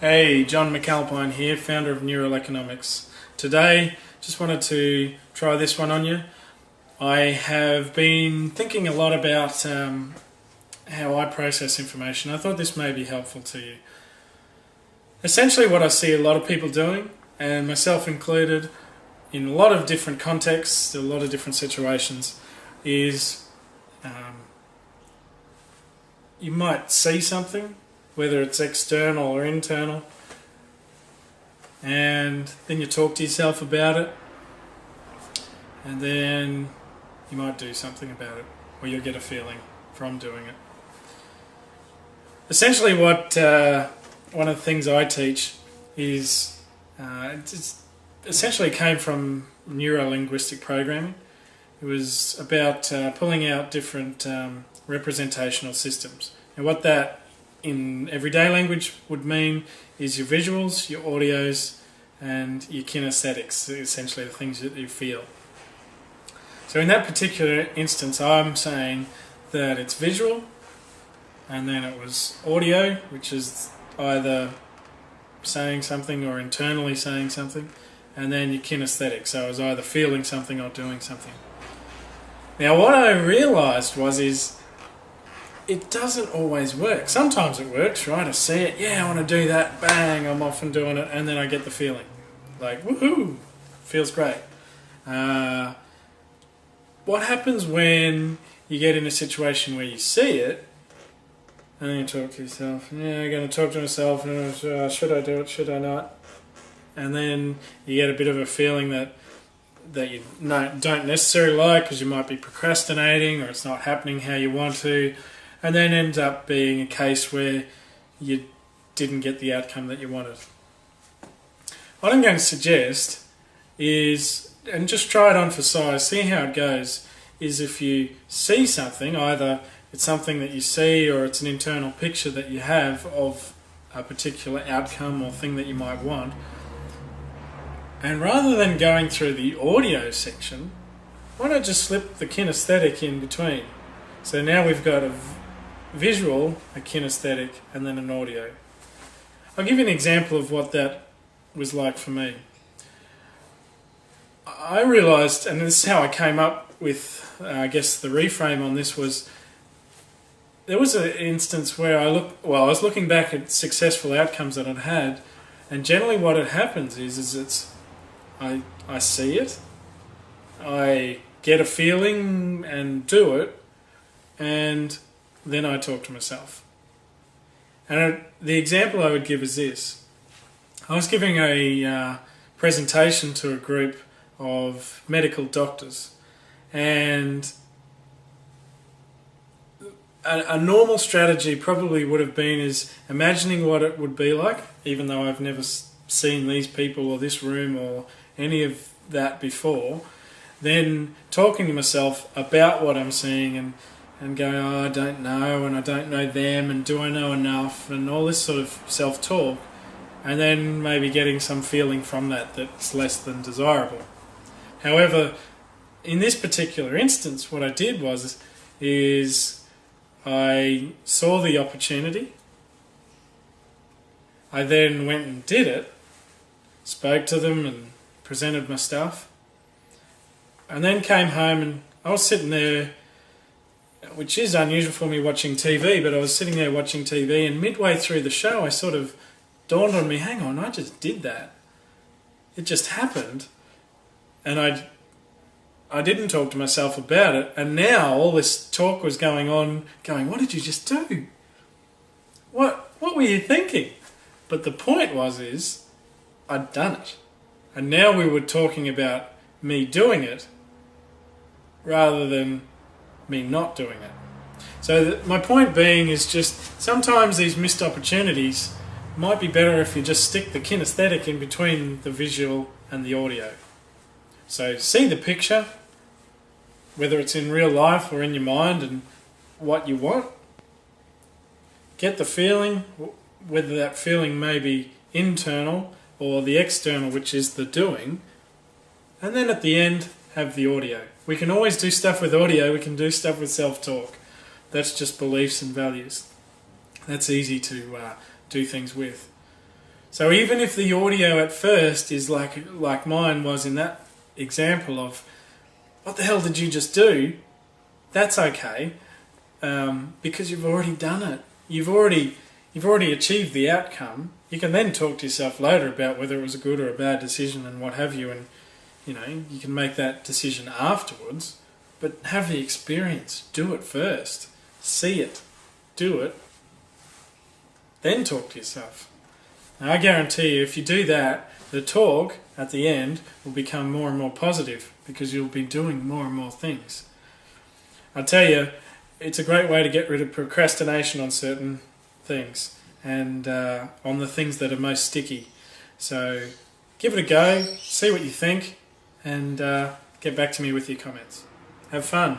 Hey, John McAlpine here, founder of Neural Economics. Today, just wanted to try this one on you. I have been thinking a lot about how I process information. I thought this may be helpful to you. Essentially what I see a lot of people doing, and myself included, in a lot of different contexts, a lot of different situations, is you might see something, whether it's external or internal, and then you talk to yourself about it, and then you might do something about it, or you'll get a feeling from doing it. Essentially what one of the things I teach is, it essentially came from neuro-linguistic programming. It was about pulling out different representational systems. And what that in everyday language would mean is your visuals, your audios, and your kinesthetics, essentially the things that you feel. So in that particular instance, I'm saying that it's visual, and then it was audio, which is either saying something or internally saying something, and then your kinesthetic, so I was either feeling something or doing something. Now what I realised is it doesn't always work. Sometimes it works, right? I see it, yeah, I want to do that, bang, I'm off and doing it, and then I get the feeling. Like, woohoo, feels great. What happens when you get in a situation where you see it, and then you talk to yourself, yeah, I'm going to talk to myself, should I do it, should I not? And then you get a bit of a feeling that you don't necessarily like because you might be procrastinating or it's not happening how you want to, and then ends up being a case where you didn't get the outcome that you wanted. What I'm going to suggest is, and just try it on for size, see how it goes, is if you see something, either it's something that you see or it's an internal picture that you have of a particular outcome or thing that you might want, and rather than going through the audio section, why not just slip the kinesthetic in between? So now we've got a visual, a kinesthetic, and then an audio. I'll give you an example of what that was like for me. I realised, and this is how I came up with, I guess the reframe on this was, there was an instance where I was looking back at successful outcomes that I'd had, and generally what had happens is I see it, I get a feeling and do it, and then I talk to myself. And the example I would give is this. I was giving a presentation to a group of medical doctors, and a normal strategy probably would have been is imagining what it would be like, even though I've never seen these people or this room or any of that before, then talking to myself about what I'm seeing and going, oh, I don't know, and I don't know them, and do I know enough, and all this sort of self-talk, and then maybe getting some feeling from that's less than desirable. However, in this particular instance, what I did is I saw the opportunity, I then went and did it, spoke to them and presented my stuff, and then came home and I was sitting there, which is unusual for me watching TV, but I was sitting there watching TV, and midway through the show I sort of dawned on me, hang on, I just did that. It just happened, and I didn't talk to myself about it, and now all this talk was going on, going, what did you just do? What were you thinking? But the point is I'd done it. And now we were talking about me doing it rather than me not doing it. So my point being is just sometimes these missed opportunities might be better if you just stick the kinesthetic in between the visual and the audio. So see the picture, whether it's in real life or in your mind, and what you want. Get the feeling, whether that feeling may be internal or the external, which is the doing, and then at the end have the audio. We can always do stuff with audio, we can do stuff with self-talk. That's just beliefs and values. That's easy to do things with. So even if the audio at first is like mine was in that example of, what the hell did you just do? That's okay, because you've already done it. You've already achieved the outcome. You can then talk to yourself later about whether it was a good or a bad decision and what have you, and you can make that decision afterwards. But have the experience. Do it first. See it. Do it. Then talk to yourself. Now, I guarantee you, if you do that, the talk at the end will become more and more positive because you'll be doing more and more things. I tell you, it's a great way to get rid of procrastination on certain things and on the things that are most sticky. So give it a go, see what you think, and get back to me with your comments. Have fun.